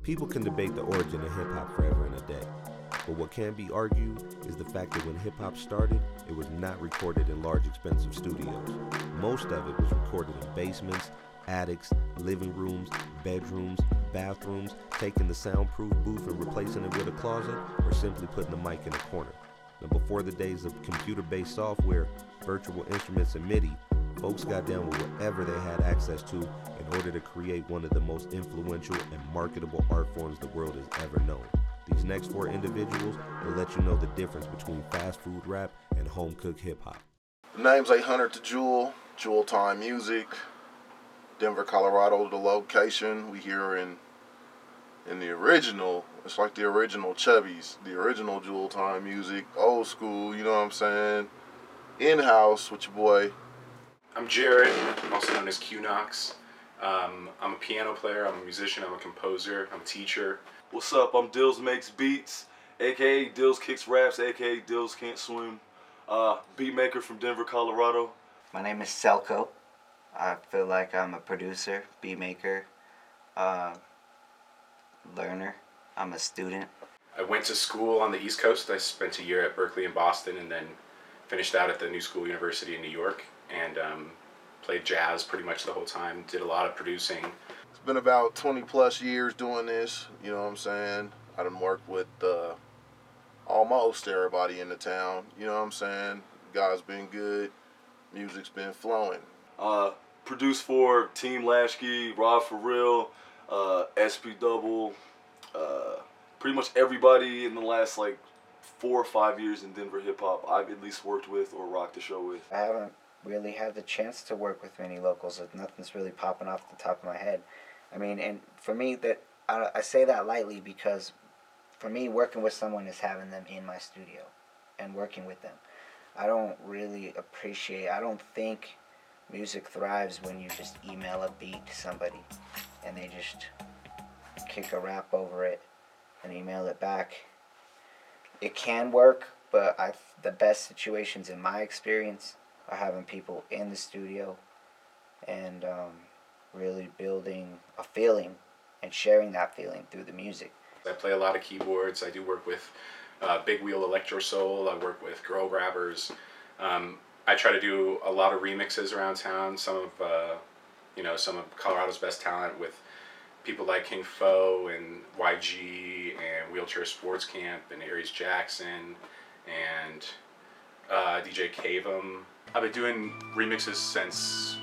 People can debate the origin of hip-hop forever and a day, but what can be argued is the fact that when hip-hop started, it was not recorded in large, expensive studios. Most of it was recorded in basements, attics, living rooms, bedrooms, bathrooms, taking the soundproof booth and replacing it with a closet, or simply putting the mic in a corner. Now, before the days of computer-based software, virtual instruments, and MIDI, folks got down with whatever they had access to in order to create one of the most influential and marketable art forms the world has ever known. These next four individuals will let you know the difference between fast food rap and home-cooked hip-hop. The name's 800 to Jewel, Jewel Time Music, Denver, Colorado, the location. We here in the original, it's like the original Chubby's, the original Jewel Time Music, old school, you know what I'm saying, in-house with your boy. I'm Jared, also known as Q-Knox. I'm a piano player, I'm a musician, I'm a composer, I'm a teacher. What's up? I'm Dills Makes Beats, aka Dills Kicks Raps, aka Dills Can't Swim. Beat maker from Denver, Colorado. My name is Selko. I feel like I'm a producer, beat maker, learner. I'm a student. I went to school on the East Coast. I spent a year at Berkeley and Boston and then finished out at the New School University in New York and played jazz pretty much the whole time, did a lot of producing. It's been about 20 plus years doing this, you know what I'm saying. I done worked with almost everybody in the town, you know what I'm saying. Guys been good, music's been flowing. Produced for Team Lashkey, Rob For Real, SP Double, pretty much everybody in the last 4 or 5 years in Denver hip hop I've at least worked with or rocked the show with. I haven't really had the chance to work with many locals. Nothing's really popping off the top of my head. I mean, and for me, that I say that lightly because for me, working with someone is having them in my studio and working with them. I don't really appreciate, I don't think music thrives when you just email a beat to somebody and they just kick a rap over it and email it back. It can work, but the best situations in my experience are having people in the studio and really building a feeling and sharing that feeling through the music. I play a lot of keyboards. I do work with Big Wheel Electro Soul. I work with Girl Grabbers. I try to do a lot of remixes around town. Some of Colorado's best talent with people like King Fo and YG and Wheelchair Sports Camp and Leonard Jackson and DJ Kavum. I've been doing remixes since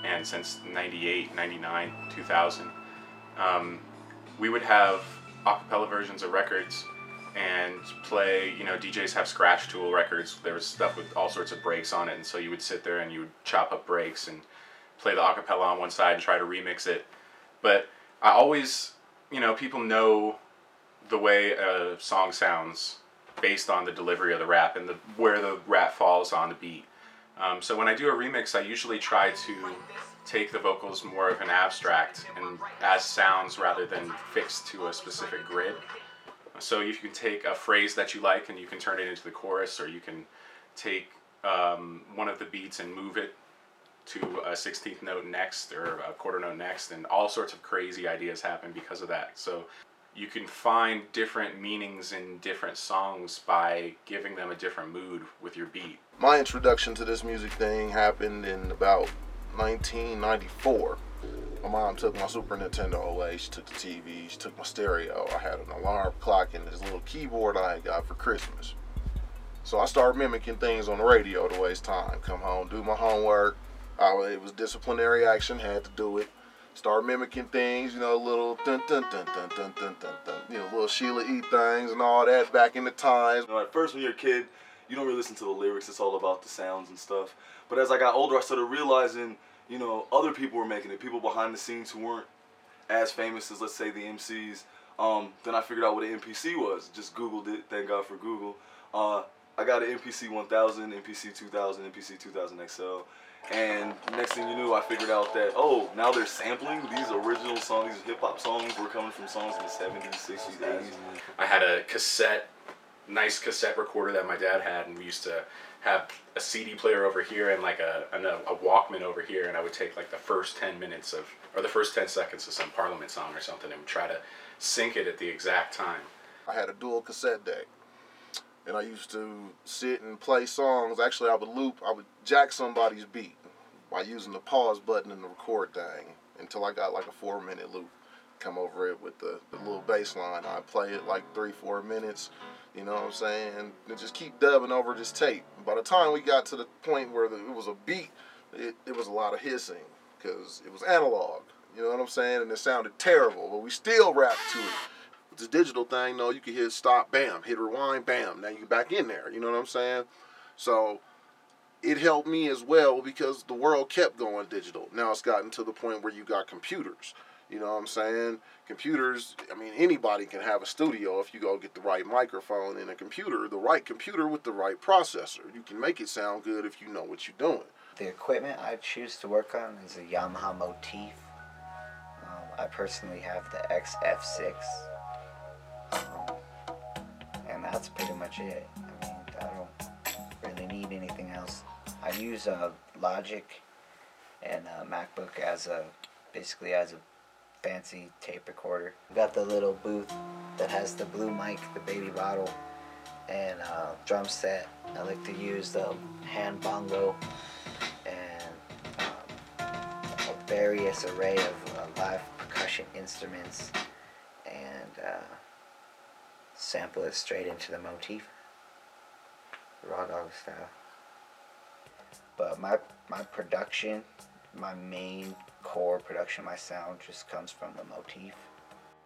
98, 99, 2000. We would have acapella versions of records and play, DJs have scratch tool records. There was stuff with all sorts of breaks on it, and so you would sit there and you would chop up breaks and play the acapella on one side and try to remix it. But I always, people know the way a song sounds based on the delivery of the rap and where the rap falls on the beat. So when I do a remix, I usually try to take the vocals more of an abstract and as sounds rather than fixed to a specific grid. So you can take a phrase that you like and you can turn it into the chorus, or you can take one of the beats and move it to a 16th note next or a quarter note next, and all sorts of crazy ideas happen because of that. So you can find different meanings in different songs by giving them a different mood with your beat. My introduction to this music thing happened in about 1994. My mom took my Super Nintendo away, she took the TV, she took my stereo. I had an alarm clock and this little keyboard I had got for Christmas. So I started mimicking things on the radio to waste time. Come home, do my homework. It was disciplinary action, had to do it. Start mimicking things, little dun dun dun dun dun dun dun dun, little Sheila E. things and all that back in the times. At first, when you're a kid, you don't really listen to the lyrics. It's all about the sounds and stuff. But as I got older, I started realizing, other people were making it. People behind the scenes who weren't as famous as, let's say, the MCs. Then I figured out what an MPC was. Just Googled it. Thank God for Google. I got an MPC 1000, MPC 2000, MPC 2000 XL. And next thing you knew, I figured out that, now they're sampling these original songs, these hip-hop songs were coming from songs in the 70s, 60s, 80s. I had a nice cassette recorder that my dad had, and we used to have a CD player over here and a Walkman over here, and I would take the first 10 seconds of some Parliament song or something and try to sync it at the exact time. I had a dual cassette deck, and I used to sit and play songs. Actually, I would jack somebody's beat by using the pause button in the record thing until I got like a 4-minute loop. Come over it with the little bass line. I'd play it like 3-4 minutes, you know what I'm saying? And just keep dubbing over this tape. By the time we got to the point where it was a beat, it was a lot of hissing because it was analog, you know what I'm saying? And it sounded terrible, but we still rapped to it. With this digital thing, no, you can hit stop, bam, hit rewind, bam. Now you're back in there, you know what I'm saying? So it helped me as well because the world kept going digital. Now it's gotten to the point where you got computers. You know what I'm saying? Computers, I mean, anybody can have a studio if you go get the right microphone and a computer, the right computer with the right processor. You can make it sound good if you know what you're doing. The equipment I choose to work on is a Yamaha Motif. I personally have the XF6. And that's pretty much it. I mean, I don't really need anything else. I use Logic and MacBook basically as a fancy tape recorder. I've got the little booth that has the blue mic, the baby bottle, and drum set. I like to use the hand bongo and a various array of live percussion instruments, and sample it straight into the Motif, raw dog style. But my production, my main core production, my sound just comes from the Motif.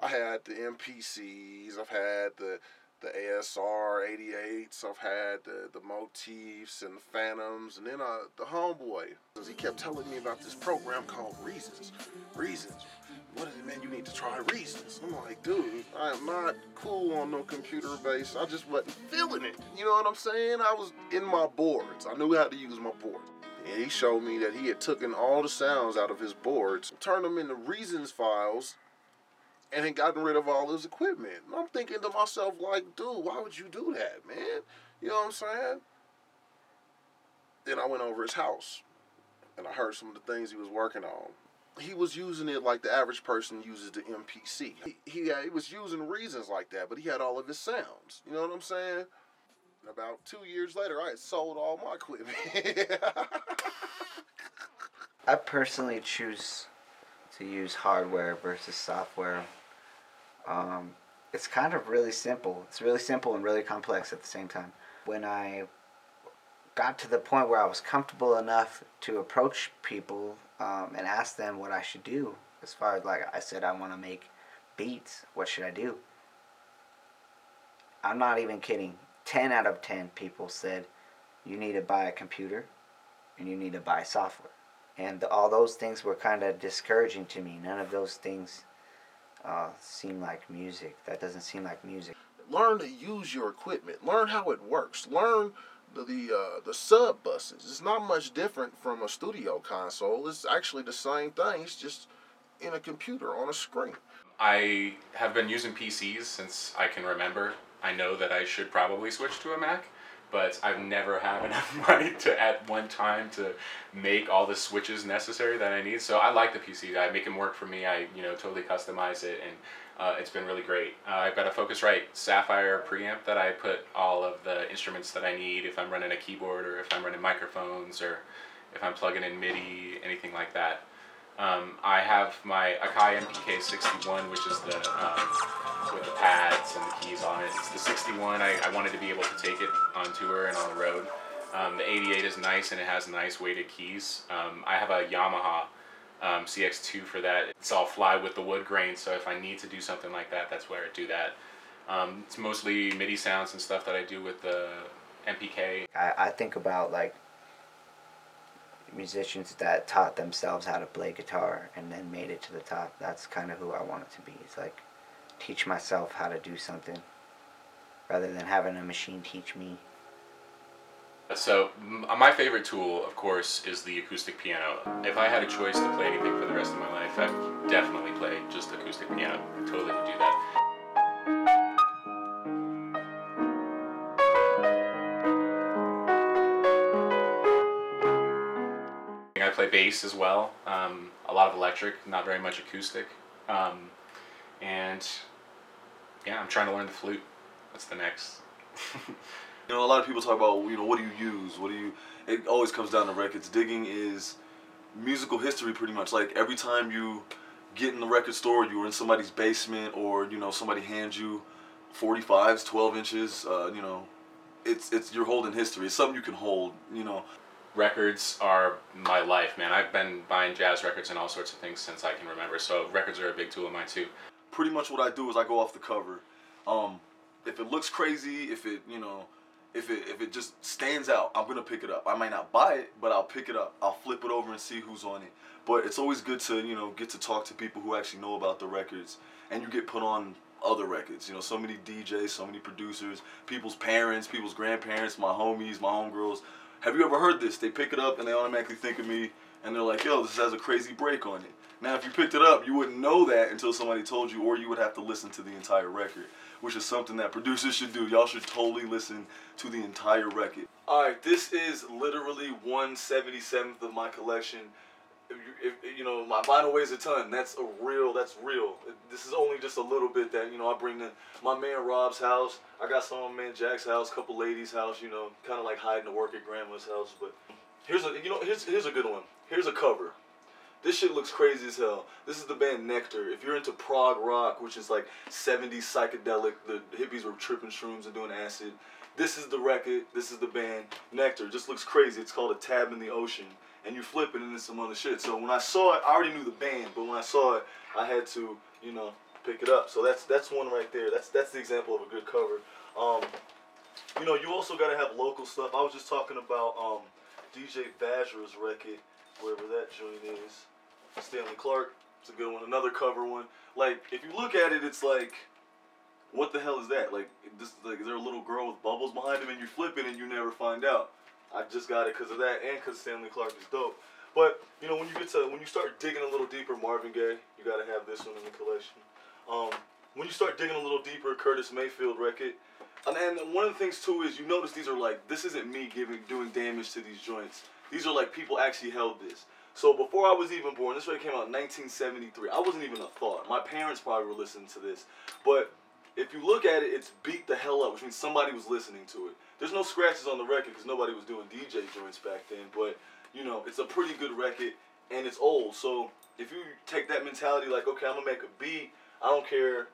I had the MPCs, I've had the ASR 88s, I've had the Motifs and the Phantoms, and then the homeboy. He kept telling me about this program called Reasons. What is it, man? You need to try Reasons. I'm like, dude, I am not cool on no computer base. I just wasn't feeling it. You know what I'm saying? I was in my boards. I knew how to use my boards. And he showed me that he had taken all the sounds out of his boards, turned them into Reasons files, and had gotten rid of all his equipment. And I'm thinking to myself, like, dude, why would you do that, man? You know what I'm saying? Then I went over his house, and I heard some of the things he was working on. He was using it like the average person uses the MPC. He was using Reasons like that, but he had all of his sounds. You know what I'm saying? And about 2 years later, I had sold all my equipment. I personally choose to use hardware versus software. It's kind of really simple. It's really simple and really complex at the same time. When I got to the point where I was comfortable enough to approach people and ask them what I should do, as far as, like I said, I want to make beats, what should I do? I'm not even kidding. 10 out of 10 people said, you need to buy a computer and you need to buy software. And all those things were kind of discouraging to me. None of those things seem like music. That doesn't seem like music. Learn to use your equipment. Learn how it works. Learn the sub buses. It's not much different from a studio console. It's actually the same thing. It's just in a computer on a screen. I have been using PCs since I can remember. I know that I should probably switch to a Mac, but I've never had enough money to at one time to make all the switches necessary that I need. So I like the PC. I make them work for me. I totally customize it, and it's been really great. I've got a Focusrite Sapphire preamp that I put all of the instruments that I need if I'm running a keyboard or if I'm running microphones or if I'm plugging in MIDI, anything like that. I have my Akai MPK-61, which is the with the pads and the keys on it. It's the 61. I wanted to be able to take it on tour and on the road. The 88 is nice and it has nice weighted keys. I have a Yamaha CX2 for that. It's all fly with the wood grain, so if I need to do something like that, that's where I do that. It's mostly MIDI sounds and stuff that I do with the MPK. I think about like musicians that taught themselves how to play guitar and then made it to the top. That's kind of who I want it to be. It's like teach myself how to do something rather than having a machine teach me. So my favorite tool, of course, is the acoustic piano. If I had a choice to play anything for the rest of my life, I'd definitely play just acoustic piano. I totally would do that. I play bass as well, a lot of electric, not very much acoustic, and yeah, I'm trying to learn the flute. That's the next. You know, a lot of people talk about, you know, what do you use? It always comes down to records. Digging is musical history pretty much. Like every time you get in the record store, you were in somebody's basement, or, you know, somebody hands you 45s, 12 inches, you know, you're holding history. It's something you can hold, you know. Records are my life, man. I've been buying jazz records and all sorts of things since I can remember, so records are a big tool of mine too. Pretty much what I do is I go off the cover. If it looks crazy, if it just stands out, I'm gonna pick it up. I might not buy it, but I'll pick it up. I'll flip it over and see who's on it. But it's always good to, you know, get to talk to people who actually know about the records, and you get put on other records. You know, so many DJs, so many producers, people's parents, people's grandparents, my homies, my homegirls. Have you ever heard this? They pick it up and they automatically think of me, and they're like, yo, this has a crazy break on it. Now, if you picked it up, you wouldn't know that until somebody told you, or you would have to listen to the entire record, which is something that producers should do. Y'all should totally listen to the entire record. All right, this is literally 1/77th of my collection. If you know, my vinyl weighs a ton. That's real. This is only just a little bit that, you know, I bring to my man Rob's house. I got some of my man Jack's house, a couple ladies' house, you know, kind of like hiding to work at grandma's house. But here's a good one. Here's a cover. This shit looks crazy as hell. This is the band Nectar. If you're into prog rock, which is like 70s psychedelic, the hippies were tripping shrooms and doing acid. This is the record. This is the band Nectar. Just looks crazy. It's called A Tab in the Ocean. And you flip it and it's some other shit. So when I saw it, I already knew the band, but when I saw it, I had to, you know, pick it up. So that's one right there. That's the example of a good cover. You know, you also gotta have local stuff. I was just talking about DJ Vajra's record, wherever that joint is. Stanley Clarke, it's a good one. Another cover one. Like, if you look at it, it's like, what the hell is that? Like, is there a little girl with bubbles behind him, and you flip it and you never find out. I just got it because of that, and because Stanley Clarke is dope. But, you know, when you start digging a little deeper, Marvin Gaye, you gotta have this one in the collection. When you start digging a little deeper, Curtis Mayfield record. And one of the things too is, you notice these are like, this isn't me doing damage to these joints. These are like, people actually held this. So before I was even born, this record came out in 1973. I wasn't even a thought. My parents probably were listening to this. But if you look at it, it's beat the hell up, which means somebody was listening to it. There's no scratches on the record because nobody was doing DJ joints back then. But, you know, it's a pretty good record, and it's old. So if you take that mentality like, okay, I'm going to make a beat, I don't care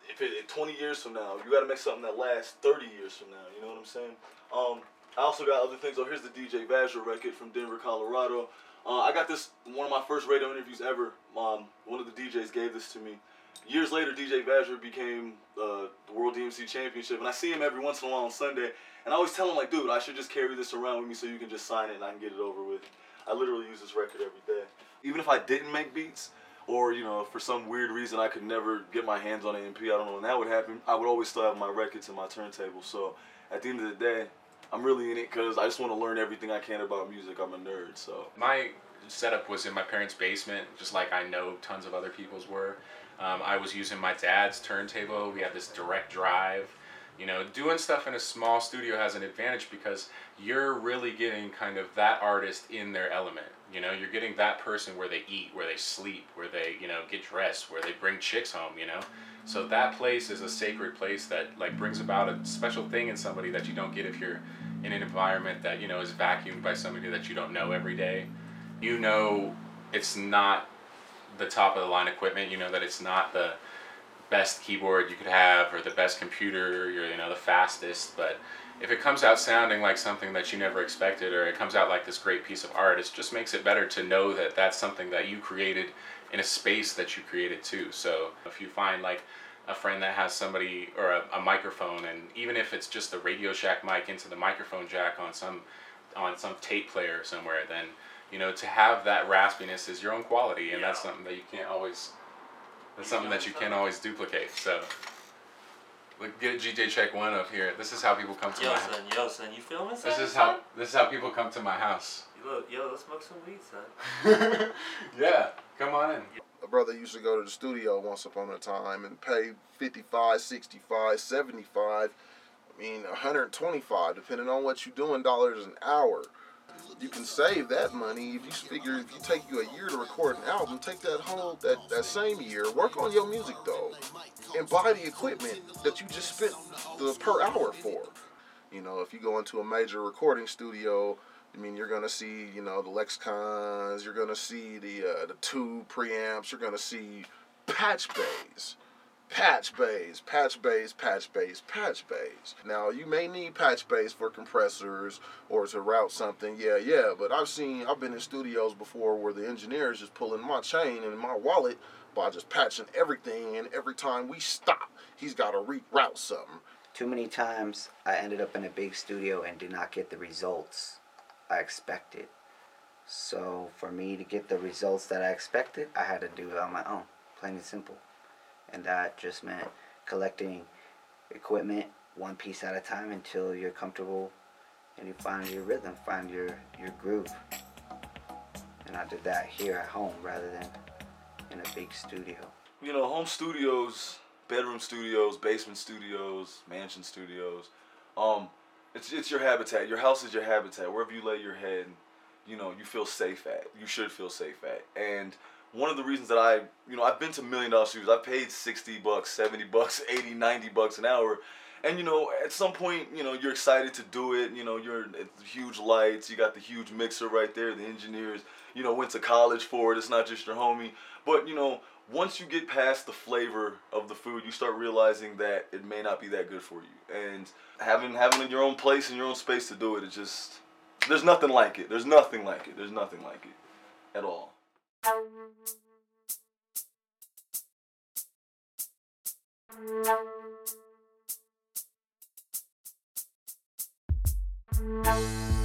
if 20 years from now, you got to make something that lasts 30 years from now. You know what I'm saying? I also got other things. Oh, here's the DJ Vajra record from Denver, Colorado. I got this, one of my first radio interviews ever. One of the DJs gave this to me. Years later, DJ Vajra became the World DMC Championship, and I see him every once in a while on Sunday, and I always tell him, like, dude, I should just carry this around with me so you can just sign it and I can get it over with. I literally use this record every day. Even if I didn't make beats, or, you know, for some weird reason I could never get my hands on an MP, I don't know when that would happen, I would always still have my records and my turntable. So at the end of the day, I'm really in it because I just want to learn everything I can about music. I'm a nerd, so. My setup was in my parents' basement, just like I know tons of other people's were. I was using my dad's turntable. We had this direct drive. You know, doing stuff in a small studio has an advantage because you're really getting kind of that artist in their element. You know, you're getting that person where they eat, where they sleep, where they, you know, get dressed, where they bring chicks home, you know. So that place is a sacred place that, like, brings about a special thing in somebody that you don't get if you're in an environment that, you know, is vacuumed by somebody that you don't know every day. You know, it's not the top of the line equipment. You know that it's not the best keyboard you could have or the best computer, or, you know, the fastest, but if it comes out sounding like something that you never expected, or it comes out like this great piece of art, it just makes it better to know that that's something that you created in a space that you created too. So if you find like a friend that has somebody or a microphone, and even if it's just the Radio Shack mic into the microphone jack on some tape player somewhere, then, you know, to have that raspiness is your own quality, and that's something that you can't always. That's something that you can't always duplicate. So, look, get a GJ check one up here. This is how people come to my house. Yo, son, you filming? This is how people come to my house. Yo, let's smoke some weed, son. Yeah, come on in. A brother used to go to the studio once upon a time and pay 55, 65, 75, I mean 125, depending on what you're doing, dollars an hour. you can save that money if you figure if you take you a year to record an album, take that same year, work on your music though, and buy the equipment that you just spent the per hour for. You know, if you go into a major recording studio, I mean, you're gonna see, you know, the Lexicons, you're gonna see the tube preamps, you're gonna see patch bays. Patch bays. Now, you may need patch bays for compressors or to route something, yeah, but I've been in studios before where the engineer is just pulling my chain and my wallet by just patching everything, and every time we stop, he's got to reroute something. Too many times I ended up in a big studio and did not get the results I expected. So for me to get the results that I expected, I had to do it on my own, plain and simple. And that just meant collecting equipment one piece at a time until you're comfortable and you find your rhythm, find your groove. And I did that here at home rather than in a big studio. You know, home studios, bedroom studios, basement studios, mansion studios, it's your habitat. Your house is your habitat. Wherever you lay your head, you know, you feel safe at. You should feel safe at. And one of the reasons that I've been to $1 million studios. I've paid $60, $70, $80, $90 an hour. And, you know, at some point, you know, you're excited to do it. You know, you're at the huge lights. You got the huge mixer right there. The engineers, you know, went to college for it. It's not just your homie. But, you know, once you get past the flavor of the food, you start realizing that it may not be that good for you. And having your own place and your own space to do it, there's nothing like it. There's nothing like it. There's nothing like it at all. Thank you.